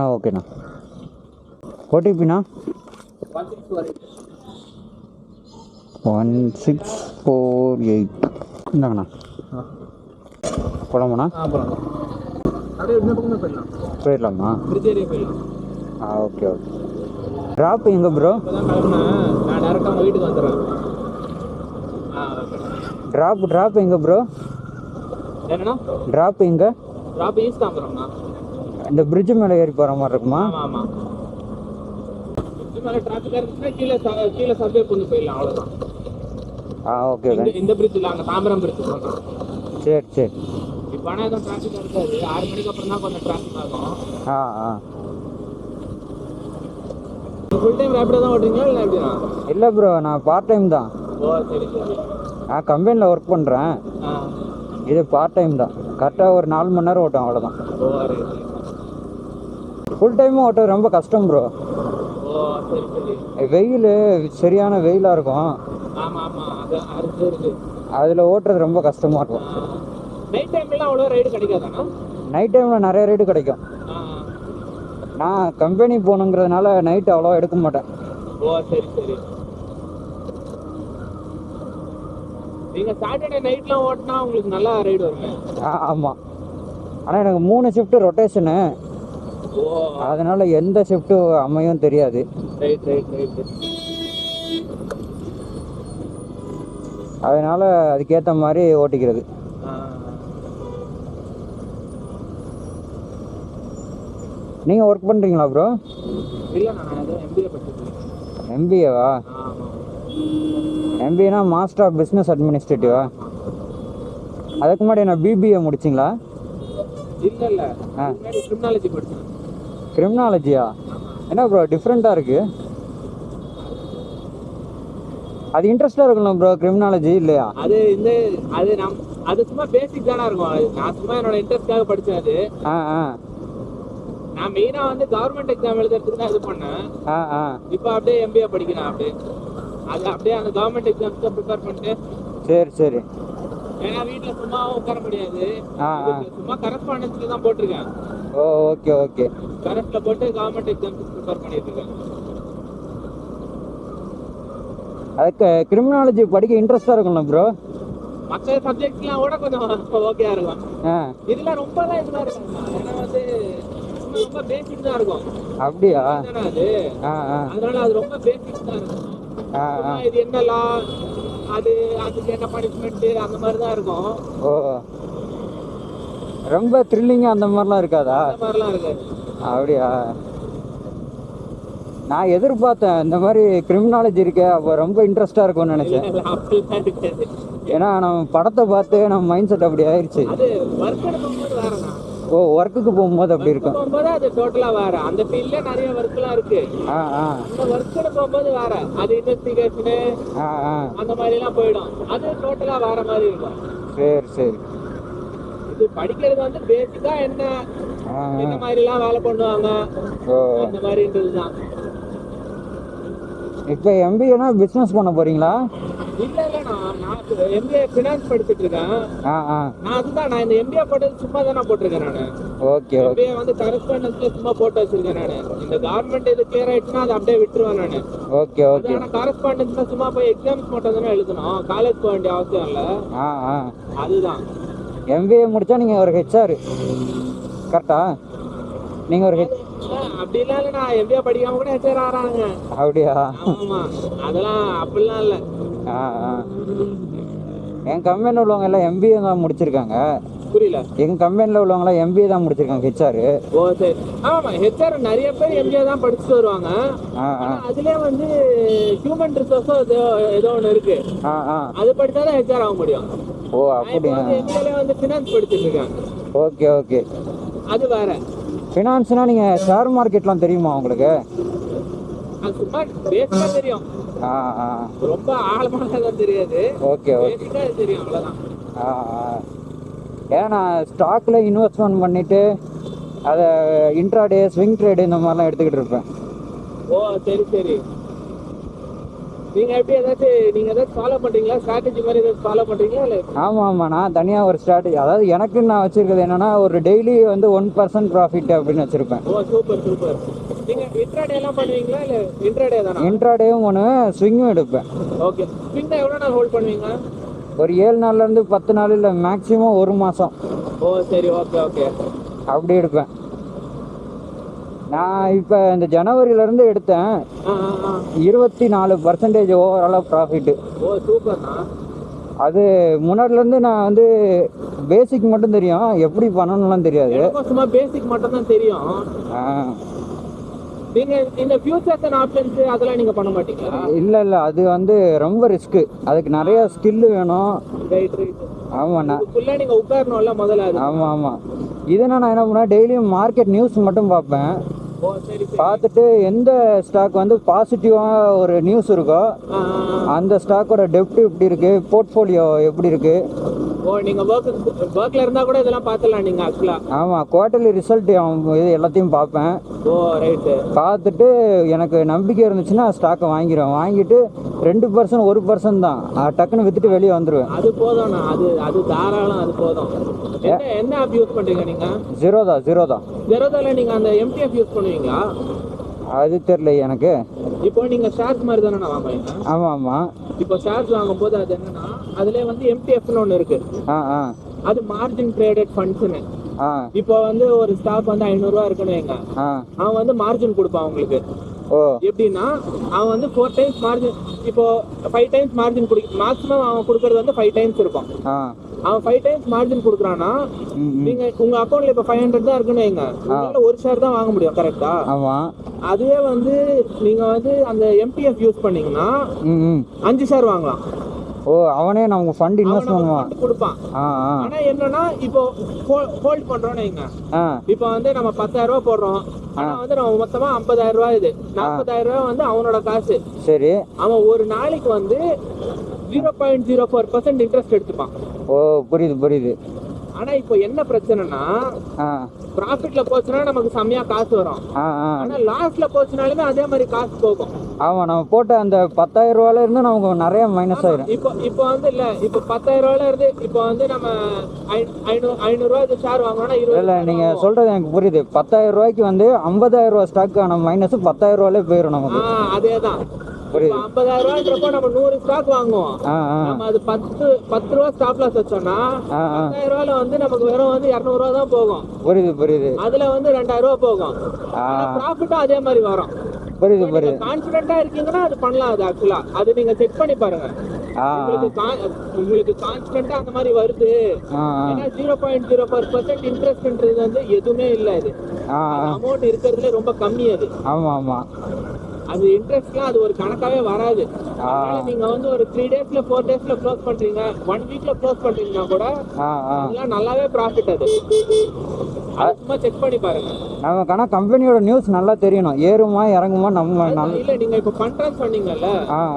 ஓகேண்ணா. ஓடிபிண்ணா 1648. இந்தாங்கண்ணா போலாமாண்ணா? போயிடலாமா? Okay okay. Drop எங்கே ப்ரோ? ட்ராப் எங்கே ப்ரோ? ட்ராப் எங்கே? இந்த பிரிட்ஜ் மேலே ஏறி போகிற மாதிரி இருக்குமா? கீழே சர்வே பண்ணி போயிடலாம், அவ்வளோதான். ஓகே. இந்த பிரிட்ஜில் அங்கே தாம்பரம் பிரிட்ஜ் போகணும். சரி சரி. இப்போ ஆனால் எதுவும் டிராஃபிக் இருக்காது. 6 மணிக்கு அப்புறம் தான் கொஞ்சம் டிராஃபிக் ஆகும். ஃபுல் டைம் ரேப்பிடோ தான் ஓட்டுறீங்களா இல்லை எப்படின்னா? இல்லை ப்ரோ, நான் பார்ட் டைம் தான். சரி சரி. நான் கம்பெனியில் ஒர்க் பண்ணுறேன். இது பார்ட் டைம் தான். கரெக்டாக ஒரு 4 மணி நேரம் ஓட்டும், அவ்வளோதான். ஃபுல் டைமும் ஓட்ட ரொம்ப கஷ்டம் ப்ரோ. சரி சரி. வெயில் சரியான வெயிலாக இருக்கும். அதில் ஓட்டுறது ரொம்ப கஷ்டமாக இருக்கும். நைட் டைம்லாம் அவ்வளோ ரைடு கிடைக்காதாண்ணா? நைட் டைமில் நிறைய ரைடு கிடைக்கும். நான் கம்பெனி போகணுங்கிறதுனால நைட்டு அவ்வளோவா எடுக்க மாட்டேன். சரி சரி. நீங்கள் சாட்டர்டே நைட்லாம் ஓட்டினா உங்களுக்கு நல்லா ரைடு வருங்க. ஆமாம். ஆனால் எனக்கு 3 ஷிஃப்ட்டு ரொட்டேஷனு. அதனால எந்த ஷிஃப்ட்டு அமையும் தெரியாது. அதனால அதுக்கேற்ற மாதிரி ஓட்டிக்கிறது. நீங்கள் ஒர்க் பண்ணுறீங்களா ப்ரோ? இல்லை, நான் எம்பிஏ படிச்சிருக்கேன். எம்பிஏவா? எம்பிஏனா மாஸ்டர் ஆஃப் பிஸ்னஸ் அட்மினிஸ்ட்ரேட்டிவா? அதுக்கு முன்னாடி நான் பிபிஏ முடிச்சிங்களா? இல்லை, கிரிமினாலஜி படித்தேன். கிரிமினாலஜியா? என்ன ப்ரோ டிஃப்ரெண்ட்டாக இருக்குது? அது இன்ட்ரெஸ்டாக இருக்கணும் ப்ரோ கிரிமினாலஜி, இல்லையா? அது சும்மா பேசிக் தானே இருக்கும். நான் சும்மா என்னோட இன்ட்ரெஸ்ட்காக படித்தேன். அது நான் மெயினாக வந்து கவர்மெண்ட் எக்ஸாம் எழுதுறதுக்கு தான் இது பண்ணேன். இப்போ அப்படியே எம்பிஏ படிக்கிறேன். அப்படியே அந்த கவர்மெண்ட் எக்ஸாம்ஸ்க்கு ப்ரிப்பேர் பண்ணிட்டு. சரி சரி. ஏன்னா வீட்டில் சும்மா உட்கார முடியாது. சும்மா கரஸ்பாண்டன்ஸ்ல தான் போட்டிருக்கேன். Okay okay. கரஸ்ல போட்டு கவர்மெண்ட் எக்ஸாம்ஸ்க்கு ப்ரிப்பேர் பண்ணிட்டு இருக்கேன். அதுக்கு கிரிமினாலஜி படிக்க இன்ட்ரெஸ்டாக இருக்கும்ல ப்ரோ? மற்ற சப்ஜெக்ட்லாம் கூட கொஞ்சம் ஓகேயா இருக்கும். இதெல்லாம் ரொம்பலாம் இதெல்லாம் இருக்கும். ஏன்னா வந்து ரொம்ப பேசிக் தான் இருக்கும். அப்படியா? அதனால அது ரொம்ப பேசிக் தான் இருக்கும். இது என்னலாம் அதுக்கு என்ன பனிஷ்மெண்ட் அந்த மாதிரி தான் இருக்கும். ரொம்ப த்ரில்லிங்கா அந்த மாதிரிலாம் இருக்காதா? அந்த மாதிரிலாம் இருக்காது. அப்படியா? நான் எதிர்பார்த்தேன் இந்த மாதிரி கிரிமினாலஜி இருக்கே, அப்போ ரொம்ப இன்ட்ரெஸ்டாக இருக்கும்னு நினச்சேன். ஏன்னா நம்ம படத்தை பார்த்து நம்ம மைண்ட் செட் அப்படி ஆயிடுச்சு. ஒர்க்குக்கு போகும்போது அப்படி இருக்கும். அது டோட்டலா வேற. அந்த ஃபீல்ட்ல நிறைய ஒர்க்லாம் இருக்கு. அந்த ஒர்க்குக்கு போகும்போது வேற. அது இன்வெஸ்டிகேஷன் அந்த மாதிரி எல்லாம் போயிடும். அது டோட்டலா வேற மாதிரி இருக்கும். சரி சரி. இது படிக்கிறது வந்து பேசிக்கா என்ன மாதிரி எல்லாம் வேலை பண்ணுவாங்க அந்த மாதிரின்றதுதான். இப்போ எம்பிஏனா பிசினஸ் பண்ண போறீங்களா? இல்ல நான் எம்பிஏ ஃபினான்ஸ் படிச்சிட்டு இருக்கேன். நான் இந்த எம்பிஏ போட்டது சும்மா தானே போட்டிருக்கேன் நான். ஓகே. எம்பிஏ வந்து கரஸ்பாண்டன்ஸ்ல சும்மா போட்டு வச்சிருக்கேன் நான். இந்த கவர்மெண்ட் இது கிளியர் ஆயிடுச்சுன்னா அதை அப்படியே விட்டுருவேன் நான். Okay okay. ஆனா கரஸ்பாண்டன்ஸ்ல சும்மா போய் எக்ஸாம்ஸ் மட்டும் தானே எழுதணும். காலேஜ் போக வேண்டிய அவசியம் இல்ல. அதுதான். எம்பிஏ முடிச்சா நீங்க ஒரு ஹெச்ஆர் கரெக்டா? நீங்க ஒரு அப்படி இல்ல, நான் எம்பிஏ படிக்காம கூட ஹெச்ஆர் ஆறாங்க. அப்படியா? ஆமா, அதெல்லாம் அப்படிலாம் இல்ல. என் கம்பெனியில் உள்ளவங்க எல்லாம் எம்பிஏ தான் முடிச்சிருக்காங்க. புரியல? எங்க கம்பெனியில் உள்ளவங்க எல்லாம் எம்பிஏ தான் முடிச்சிருக்காங்க ஹெச்ஆர். சரி. ஆமா, ஹெச்ஆர் நிறைய பேர் எம்பிஏ தான் படிச்சுட்டு வருவாங்க. அதுலயே வந்து ஹியூமன் ரிசோர்ஸோ ஏதோ ஒன்று இருக்கு. அது படிச்சாதான் ஹெச்ஆர் ஆக முடியும். அப்படியா? எம்பிஏல வந்து ஃபினான்ஸ் படிச்சுட்டு இருக்காங்க. Okay okay. அது வேற. ஃபினான்ஸ்னா நீங்க ஷேர் மார்க்கெட்லாம் தெரியுமா உங்களுக்கு? அது சும்மா பேசிக்கா தெரியும். ரொம்ப ஆழமாக தெரியாது. Okay okay. பேசிக்கா தெரியும், அவ்வளவுதான். ஏன்னா ஸ்டாக்ல இன்வெஸ்ட்மெண்ட் பண்ணிட்டு அதை இன்ட்ராடே ஸ்விங் ட்ரேடு இந்த மாதிரிலாம் எடுத்துக்கிட்டு இருப்பேன். சரி சரி. நீங்க எப்படி நீங்க ஏதாச்சும் ஃபாலோ பண்றீங்களா? ஸ்ட்ராட்டஜி மாதிரி ஏதாச்சும் ஃபாலோ பண்றீங்களா இல்ல? ஆமாம் நான் தனியாக ஒரு ஸ்ட்ராட்டஜி, அதாவது எனக்குன்னு நான் வச்சிருக்கிறது என்னன்னா, ஒரு டெய்லி வந்து 1% ப்ராஃபிட் அப்படின்னு வச்சிருப்பேன். ஓ சூப்பர் சூப்பர். நீங்க இன்ட்ராடே எல்லாம் பண்ணுவீங்களா இல்ல இன்ட்ராடே தானா? இன்ட்ராடேவும் பண்ணுவேன், ஸ்விங்கும் எடுப்பேன். ஓகே. ஸ்விங் எவ்வளவு நாள் ஹோல்ட் பண்ணுவீங்க? ஒரு 7 நாள்லேருந்து 10 நாள், இல்லை மேக்ஸிமம் 1 மாதம். ஓ சரி, ஓகே ஓகே. அப்படி எடுப்பேன். நான் இப்போ இந்த ஜனவரியிலேருந்து எடுத்தேன் 24% ஓவராலாக ப்ராஃபிட்டு. ஓ சூப்பர்ண்ணா. அது முன்னாடிலேருந்து நான் வந்து பேசிக் மட்டும் தெரியும், எப்படி பண்ணணும்லாம் தெரியாது. சும்மா பேசிக் மட்டும் தான் தெரியும். நீங்க இந்த ஃபியூச்சர்ஸ் அண்ட் ஆப்ஷன்ஸ் அதெல்லாம் நீங்க பண்ண மாட்டீங்களா? இல்ல அது வந்து ரொம்ப ரிஸ்க், அதுக்கு நிறைய ஸ்கில் வேணும். Right right. ஆமாண்ணா, ஃபுல்லா நீங்க உட்காரணும்ல முதல்ல. ஆமா இதனா நான் என்ன பண்ணேன், டெய்லியும் மார்க்கெட் நியூஸ் மட்டும் பார்ப்பேன். ஓ சரி. பார்த்துட்டு எந்த ஸ்டாக் வந்து பாசிட்டிவா ஒரு நியூஸ் இருக்கோ அந்த ஸ்டாக்கோட டெப்ட் எப்படி இருக்கு, போர்ட்ஃபோலியோ எப்படி இருக்கு. ஓ நீங்க வர்க்ல இருந்தா கூட இதெல்லாம் பார்த்தலாம் நீங்க ஆக்சுவலா? ஆமா, குவார்டர்லி ரிசல்ட் இது எல்லாத்தையும் பார்ப்பேன். ஓ ரைட். பார்த்துட்டு எனக்கு நம்பிக்கை இருந்துச்சுன்னா ஸ்டாக்கை வாங்கிடுவேன். வாங்கிட்டு 2% 1% தான், டக்குன்னு வித்துட்டு வெளியே வந்துடுவேன். அது போதும்ண்ணா, அது தாராளம், அது போதும். என்ன ஆப் யூஸ் பண்றீங்க நீங்க? ஜீரோதா. ஜெரோதால நீங்க அந்த எம்டிஎஃப் யூஸ் பண்ணுவீங்களா? அது தெரியல எனக்கு. இப்போ நீங்க ஷேர்ஸ் மாதிரி தானே வாங்குவீங்க? ஆமா. இப்போ ஷேர்ஸ் வாங்கும் போது அது என்னன்னா, அதுல வந்து எம்டிஎஃப்னு ஒன்று இருக்கு. அது மார்ஜின் ட்ரேடட் ஃபண்ட்ஸ்னு. இப்போ வந்து ஒரு ஸ்டாக் வந்து 500 ரூபா இருக்குன்னு வைங்க, அவன் வந்து மார்ஜின் கொடுப்பான் உங்களுக்கு. எப்படின்னா அவன் வந்து 4 டைம்ஸ் மார்ஜின், இப்போ 5 டைம்ஸ் மார்ஜின் மேக்ஸிமம் அவன் கொடுக்கறது வந்து 5 டைம்ஸ் இருக்கும். அவன் 5 டைம்ஸ் மார்ஜின் கொடுக்குறான்னா, நீங்க உங்க அக்கௌண்ட்ல இப்ப 500 தான் இருக்குன்னு வைங்க, உங்களால ஒரு ஷேர் தான் வாங்க முடியும். கரெக்டா? அதுவே வந்து நீங்க வந்து அந்த எம்டிஎஃப் யூஸ் பண்ணீங்கன்னா 5 ஷேர் வாங்கலாம். ஓ, அவனே நமக்கு ஃபண்ட் இன்வெஸ்ட் பண்ணுவான், கொடுப்பான். ஆனா என்னன்னா, இப்போ ஹோல்ட் பண்றோம்னு வைங்க, இப்போ வந்து நம்ம 10,000 ரூபாய் போடுறோம், ஆனா வந்து நம்ம மொத்தமா 50,000 ரூபாய், இது 40,000 ரூபாய் வந்து அவனோட காசு. சரி. அவன் ஒரு நாளைக்கு வந்து 0.04% இன்ட்ரெஸ்ட் எடுத்துப்பான். ஓ புரியுது. ஆனா இப்போ என்ன பிரச்சனைனா, ப்ராஃபிட்ல போச்சுனா நமக்கு செமையா காசு வரும். ஆனா லாஸ்ட்ல போச்சுனாலுமே அதே மாதிரி காசு போகும். ஆமா, நம்ம போட்ட அந்த 10,000 ரூபாயில இருந்து நமக்கு நிறைய மைனஸ் ஆயிடும். இப்போ வந்து இல்ல, இப்போ 10,000 ரூபாயில இருந்து இப்போ வந்து நம்ம 500 ரூபாய்க்கு ஷேர் வாங்கணும்னா 20. இல்ல, நீங்க சொல்றது எனக்கு புரியுது. 10,000 ரூபாய்க்கு வந்து 50,000 ரூபாய் ஸ்டாக்கான மைனஸ் 10,000 ரூபாயிலே போயிடும் நமக்கு. அதேதான். 50,000 ரூபாய்ன்றப்போ நம்ம 100 ஸ்டாக் வாங்குவோம். நம்ம அது 10 ரூபாய் ஸ்டாப் லாஸ் வச்சோம்னா 10,000 ரூபாயில வந்து நமக்கு வெறும் வந்து 200 ரூபாய் தான் போகும். புரியுது. அதுல வந்து 2,000 ரூபாய் போகும். ப்ராஃபிட்டும் அதே மாதிரி வரும். புரியுது. கான்ஃபிடென்ட்டா இருக்கீங்கன்னா அது பண்ணலாம். அது ஆக்சுவலா அது நீங்க செக் பண்ணி பாருங்க. உங்களுக்கு கான்ஃபிடென்ட்டா அந்த மாதிரி வருது. ஏன்னா 0.04% இன்ட்ரெஸ்ட்ன்றது வந்து எதுவுமே இல்ல. இது அமௌண்ட் இருக்கிறதுல ரொம்ப கம்மி. அது ஆமா, அது இன்ட்ரெஸ்ட்லாம் அது ஒரு கணக்காவே வராது. அதனால நீங்க வந்து ஒரு 3 டேஸ்ல 4 டேஸ்ல க்ளோஸ் பண்றீங்க, 1 வீக்ல க்ளோஸ் பண்றீங்கன்னா கூட அதெல்லாம் நல்லாவே ப்ராஃபிட். அது சும்மா செக் பண்ணி பாருங்க. நமக்கு ஆனா கம்பெனியோட நியூஸ் நல்லா தெரியணும், ஏறுமா இறங்குமா. நம்ம இல்ல, நீங்க இப்ப பண்றேன்னு சொன்னீங்கல்ல,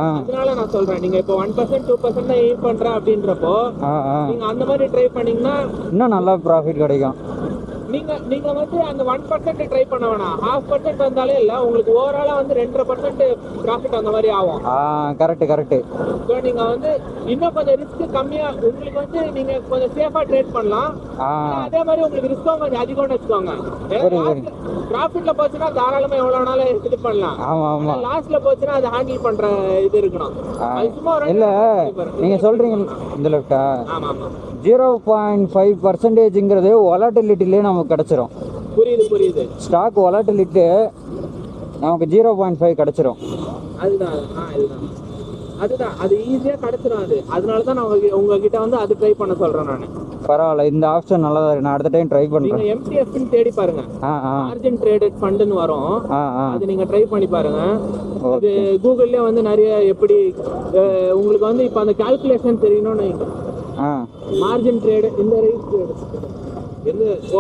அதனால நான் சொல்றேன். நீங்க இப்ப 1% 2% தான் எய்ம் பண்றேன் அப்படின்றப்போ நீங்க அந்த மாதிரி ட்ரை பண்ணீங்கன்னா இன்னும் நல்லா ப்ராஃபிட் கிடைக்கும். நீங்க வந்து அந்த 1% ட்ரை பண்ண வேணாம், 0.5% வந்தாலே இல்ல, உங்களுக்கு ஓவராலா வந்து 2.5% ப்ராஃபிட் அந்த மாதிரி ஆகும். கரெக்ட். சோ நீங்க வந்து இன்னும் கொஞ்சம் ரிஸ்க் கம்மியா, உங்களுக்கு வந்து நீங்க கொஞ்சம் சேஃபா ட்ரேட் பண்ணலாம். அதே மாதிரி உங்களுக்கு ரிஸ்க்கும் கொஞ்சம் அதிகம்னு வச்சுக்கோங்க. ப்ராஃபிட்ல போச்சுன்னா தாராளமா எவ்வளவு நாளும் இது பண்ணலாம். ஆமா. லாஸ்ட்ல போச்சுன்னா அதை ஹேண்டில் பண்ற இது இருக்கணும். அது சும்மா இல்ல, நீங்க சொல்றீங்க இந்த லெஃப்டா. ஆமா 0.5%ங்கிறது வாலட்டிலிட்டிலே நமக்கு கிடைச்சிரும். புரியுது. ஸ்டாக் வாலட்டிலிட்டி நமக்கு 0.5 கிடைச்சிரும். அதுதான் அது ஈஸியா கிடைச்சிரும். அதனால தான் நான் உங்ககிட்ட வந்து அது ட்ரை பண்ண சொல்றேன் நான். பரவாயில்ல, இந்த ஆப்ஷன் நல்லா இருக்கு, நான் அடுத்த டைம் ட்ரை பண்றேன். நீங்க MTF ன்னு தேடி பாருங்க, மார்ஜின் ட்ரேடட் ஃபண்ட்னு வரும். அது நீங்க ட்ரை பண்ணி பாருங்க. அது கூகுள்லயே வந்து நிறைய எப்படி உங்களுக்கு வந்து இப்ப அந்த கால்குலேஷன் தெரியணும்னு மார்ஜின் ட்ரேட் இந்த ரைட்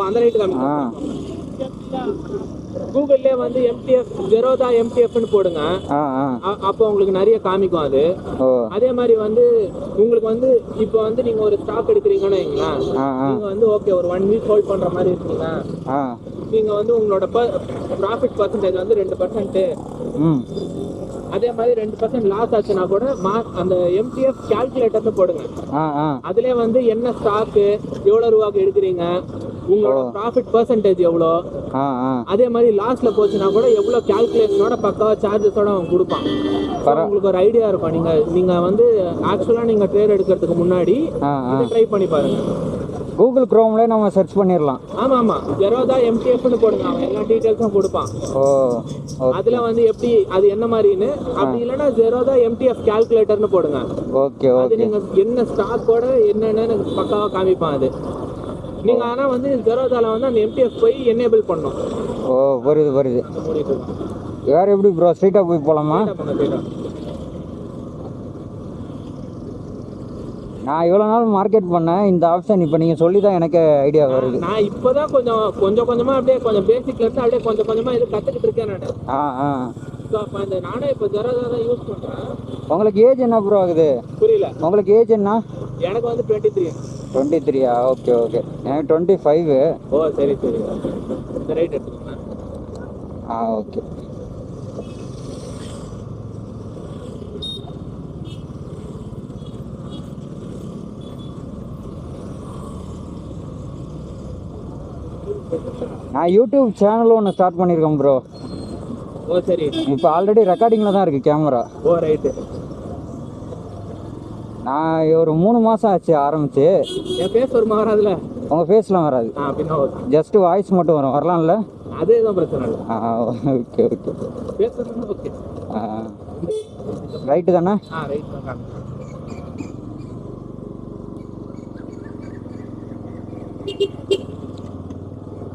அந்த ரைட் காமிங்க. கூகுள்ல வந்து MTF ஜெரோதா MTFன்னு போடுங்க, அப்போ உங்களுக்கு நிறைய காமிக்கும். அது அதே மாதிரி வந்து உங்களுக்கு வந்து இப்போ வந்து நீங்க ஒரு ஸ்டாக் எடுக்கிறீங்கன்னு வைங்களேன், நீங்க வந்து ஓகே ஒரு 1 வீக் ஹோல்ட் பண்ற மாதிரி இருக்கீங்க, நீங்க வந்து உங்களோட ப்ராஃபிட் பர்சன்டேஜ் வந்து 2%. அதே மாதிரி 2% லாஸ் ஆச்சுன்னா கூட அந்த எம்டிஎஃப் கால்குலேட்டர்னு போடுங்க. அதுல வந்து என்ன ஸ்டாக்கு, எவ்வளவு ரூபாய்க்கு எடுக்கிறீங்க, உங்களோட ப்ராஃபிட் பெர்சன்டேஜ் எவ்வளோ, அதே மாதிரி லாஸ்ட்ல போச்சுன்னா கூட எவ்வளவு கால்குலேஷனோட பக்காவா சார்ஜஸோட அவன் கொடுப்பான். உங்களுக்கு ஒரு ஐடியா இருக்கும். நீங்க வந்து ஆக்சுவலா நீங்க ட்ரேட் எடுக்கிறதுக்கு முன்னாடி இதை ட்ரை பண்ணி பாருங்க. கூகுள் குரோம்ல நம்ம சர்ச் பண்ணிடலாம். ஆமா ஜெரோதா எம்டிஎஃப்னு போடுங்க, அவன் எல்லா டீடைல்ஸும் கொடுப்பான். அதுல வந்து எப்படி அது என்ன மாதிரின்னு, அப்படி இல்லைன்னா ஜெரோதா எம்டிஎஃப் கால்குலேட்டர்னு போடுங்க. ஓகே அது நீங்க என்ன ஸ்டாக்கோட என்னென்னு பக்காவா காமிப்பான் அது. நீங்க ஆனா வந்து ஜெரோதால வந்து அந்த எம்டிஎஃப் போய் எனேபிள் பண்ணணும். வருது. வேற எப்படி ப்ரோ, ஸ்ட்ரைட்டா போய் போலாமா? நான் இவ்வளோ நாள் மார்க்கெட் பண்ணேன், இந்த ஆப்ஷன் இப்போ நீங்கள் சொல்லி தான் எனக்கு ஐடியா வருது. நான் இப்போ தான் கொஞ்சமாக அப்படியே கொஞ்சம் பேசிக்லேருந்து அப்படியே கொஞ்சமாக இது கற்றுக்கிட்டு இருக்கேன் நான். ஸோ அப்போ நானே இப்போ ஜெரோதா தான் யூஸ் பண்ணுறேன். உங்களுக்கு ஏஜ் என்ன ப்ரோ ஆகுது? புரியல. உங்களுக்கு ஏஜ் என்ன? எனக்கு வந்து 23. 23? ஓகே எனக்கு 25. சரி ரைட் எடுத்துக்கோங்க. ஓகே. நான் யூடியூப் சேனல் ஒன்று ஸ்டார்ட் பண்ணியிருக்கேன் ப்ரோ. சரி. இப்போ ஆல்ரெடி ரெக்கார்டிங்கில் தான் இருக்குது கேமரா. ரைட்டு. நான் ஒரு 3 மாதம் ஆச்சு ஆரம்பிச்சு. என் ஃபேஸ் வருமா? வராதுல? உங்கள் ஃபேஸ்லாம் வராது, ஜஸ்ட் வாய்ஸ் மட்டும் வரும். வரலாம்ல? அதே தான் பிரச்சனை இல்லை. ஓகே. ஓகே. ரைட்டு தானே? ரைட் தான்.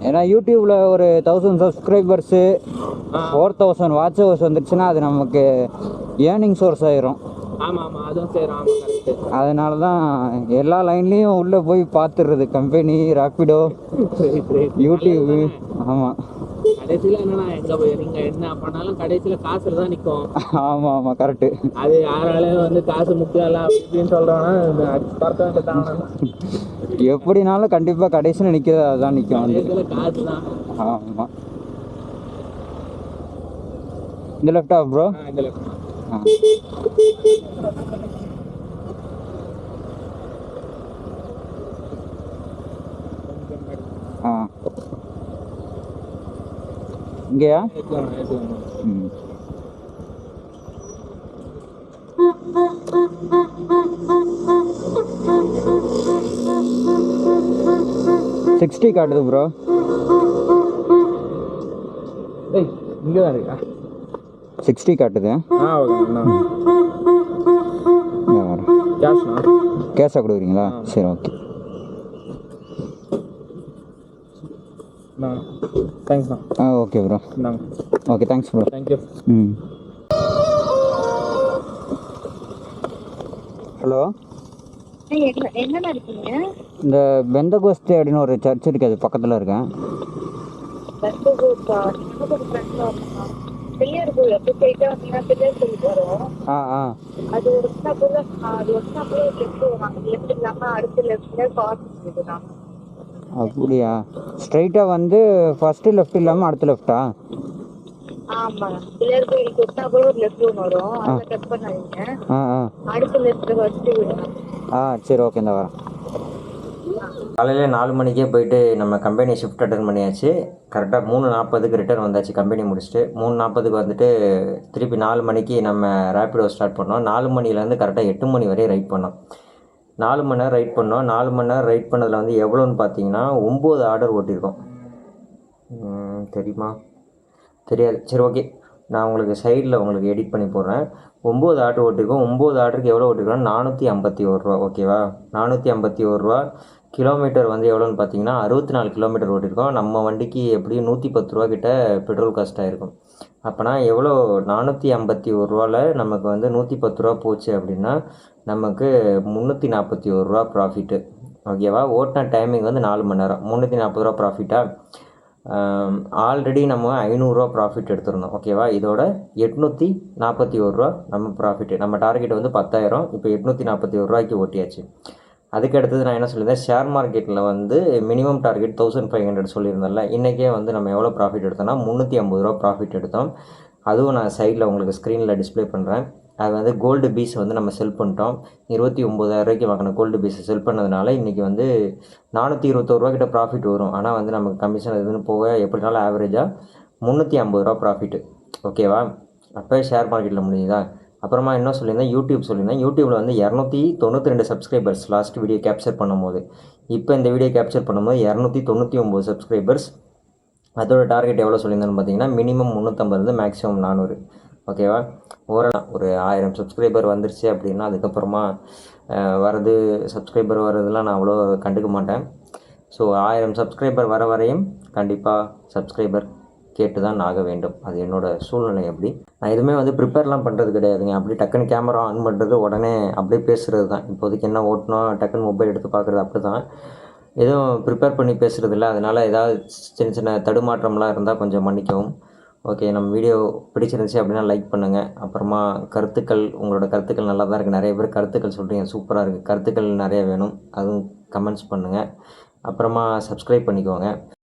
ஏன்னா யூடியூப்ல ஒரு 1000 சப்ஸ்கிரைபர்ஸு 4000 வாட்ச் ஹவர்ஸ் வந்துடுச்சுன்னா அது நமக்கு ஏர்னிங் சோர்ஸ் ஆயிரும். அதனால தான் எல்லா லைன்லேயும் உள்ளே போய் பார்த்துடுறது. Company, Rapido, YouTube. ஆமாம், கடைசியில் என்னன்னா எங்கே போய் நீங்கள் என்ன பண்ணாலும் கடைசியில் காசுல தான் நிற்கும். ஆமாம் கரெக்டு. அது யாராலையும் வந்து காசு முக்கியம் இல்லை அப்படின்னு சொல்கிறோன்னா எப்படினாலும் கண்டிப்பாக கடைசியில் நிற்கிறது அதுதான் நிற்கும். காசு தான். ஆமாம். இந்த லெஃப்டா ப்ரோ? இந்த லெஃப்ட். இங்கேயா? ம். $60 காட்டுது ப்ரோ. இங்கே தான் இருக்கா? 60 காட்டுது. கேஷாக கொடுக்குறீங்களா? சரி, ஓகே. தேங்க்ஸ்ண்ணா. Okay bro. Okay, thanks bro. Thank you. Hello, எங்கண்ணா இருக்கீங்க? இந்த பெந்தகோஸ்தே அப்படின்னு ஒரு சர்ச் இருக்கு, அது பக்கத்தில் இருக்கேன். அப்படியா? ஸ்ட்ரைட்டாக வந்து ஃபர்ஸ்ட் லெஃப்ட் இல்லாமல் அடுத்த லெஃப்டா? ஆமாங்க, பிள்ளையார் கோயில் கொடுத்தா கூட ஒரு லெஃப்ட் ஒன்று வரும், அதை கட் பண்ணாதீங்க. அடுத்த லெஃப்ட் ஃபர்ஸ்ட் விடுங்க. சரி, ஓகே, இந்த வரேன். காலையில் 4 மணிக்கே போயிட்டு நம்ம கம்பெனி ஷிஃப்ட் அட்டன் பண்ணியாச்சு. கரெக்டாக 3:40க்கு ரிட்டர்ன் வந்தாச்சு. கம்பெனி முடிச்சுட்டு 3:40க்கு வந்துட்டு திருப்பி 4 மணிக்கு நம்ம ரேப்பிடோ ஸ்டார்ட் பண்ணோம். 4 மணிலேருந்து கரெக்டாக 8 மணி வரையும் ரைட் பண்ணோம். 4 மணி நேரம் ரைட் பண்ணோம். 4 மணி நேரம் ரைட் பண்ணதில் வந்து எவ்வளோன்னு பார்த்தீங்கன்னா 9 ஆர்டர் ஓட்டியிருக்கோம். தெரியுமா? தெரியாது. சரி, ஓகே, நான் உங்களுக்கு சைடில் உங்களுக்கு எடிட் பண்ணி போடுறேன். 9 ஆர்டர் ஓட்டியிருக்கோம். 9 ஆர்டருக்கு எவ்வளோ ஓட்டிருக்கோம்? 451 ரூபா. ஓகேவா? 451 ரூபா. கிலோமீட்டர் வந்து எவ்வளோன்னு பார்த்தீங்கன்னா 64 கிலோமீட்டர் ஓட்டியிருக்கோம். நம்ம வண்டிக்கு எப்படியும் 110 ரூபா கிட்ட பெட்ரோல் காஸ்ட் ஆகிருக்கும். அப்போனா எவ்வளோ? 451 ரூபாவில் நமக்கு வந்து 110 ரூபா போச்சு அப்படின்னா நமக்கு 341 ரூபா ப்ராஃபிட்டு. ஓகேவா? ஓட்டின டைமிங் வந்து 4 மணி நேரம். 340 ரூபா ப்ராஃபிட்டா? ஆல்ரெடி நம்ம 500 ரூபா ப்ராஃபிட் எடுத்திருந்தோம். ஓகேவா? இதோட 841 ரூபா நம்ம ப்ராஃபிட்டு. நம்ம டார்கெட் வந்து 10,000. இப்போ 841 ரூபாய்க்கு ஓட்டியாச்சு. அதுக்கு அடுத்தது நான் என்ன சொல்லியிருந்தேன், ஷேர் மார்க்கெட்டில் வந்து மினிமம் டார்கெட் 1500 சொல்லியிருந்தேன்ல. இன்றைக்கே வந்து நம்ம எவ்வளோ ப்ராஃபிட் எடுத்தோம்னா 350 ரூபா ப்ராஃபிட் எடுத்தோம். அதுவும் நான் சைடில் உங்களுக்கு ஸ்க்ரீனில் டிஸ்ப்ளே பண்ணுறேன். அது வந்து கோல்டு பீஸ் வந்து நம்ம செல் பண்ணிட்டோம். 29,000 வாங்கின கோல்டு பீஸை செல் பண்ணதுனால இன்றைக்கி வந்து 421 கிட்ட ப்ராஃபிட் வரும். ஆனால் வந்து நமக்கு கமிஷன் இதுன்னு போக எப்படினாலும் ஆவரேஜாக 350 ப்ராஃபிட்டு. ஓகேவா? அப்போ ஷேர் மார்க்கெட்டில் முடியுதா? அப்புறமா என்ன சொல்லியிருந்தேன், யூடியூப்பில் வந்து 292 சப்ஸ்கிரைபர்ஸ் லாஸ்ட் வீடியோ கேப்சர் பண்ணும்போது. இப்போ இந்த வீடியோ கேப்சர் பண்ணும்போது 299 சப்ஸ்கிரைபர்ஸ். அதோட டார்கெட் எவ்வளோ சொல்லியிருந்தேன்னு பார்த்தீங்கன்னா மினிமம் 350 மேக்ஸிமம் 400. ஓகேவா? ஒரு 1000 சப்ஸ்கிரைபர் வந்துருச்சு அப்படின்னா அதுக்கப்புறமா சப்ஸ்கிரைபர் வர்றதுலாம் நான் அவ்வளோ கண்டுக்க மாட்டேன். ஸோ 1000 சப்ஸ்கிரைபர் வர வரையும் கண்டிப்பாக சப்ஸ்கிரைபர் கேட்டு தான் ஆக வேண்டும். அது என்னோடய சூழ்நிலை. அப்படி நான் எதுவுமே வந்து ப்ரிப்பேர்லாம் பண்ணுறது கிடையாதுங்க. அப்படி டக்குன்னு கேமரா ஆன் பண்ணுறது, உடனே அப்படியே பேசுகிறது தான். இப்போதைக்கு என்ன ஓட்டணும், டக்குன்னு மொபைல் எடுத்து பார்க்குறது, அப்படி தான். எதுவும் ப்ரிப்பேர் பண்ணி பேசுகிறது இல்லை. அதனால் ஏதாவது சின்ன சின்ன தடுமாற்றம்லாம் இருந்தால் கொஞ்சம் மன்னிக்கவும். ஓகே, நம்ம வீடியோ பிடிச்சிருந்துச்சி அப்படின்னா லைக் பண்ணுங்கள். அப்புறமா உங்களோட கருத்துக்கள் நல்லா தான் இருக்குது. நிறைய பேர் கருத்துக்கள் சொல்கிறீங்க, சூப்பராக இருக்குது. கருத்துக்கள் நிறைய வேணும், அதுவும் கமெண்ட்ஸ் பண்ணுங்கள். அப்புறமா சப்ஸ்கிரைப் பண்ணிக்கோங்க.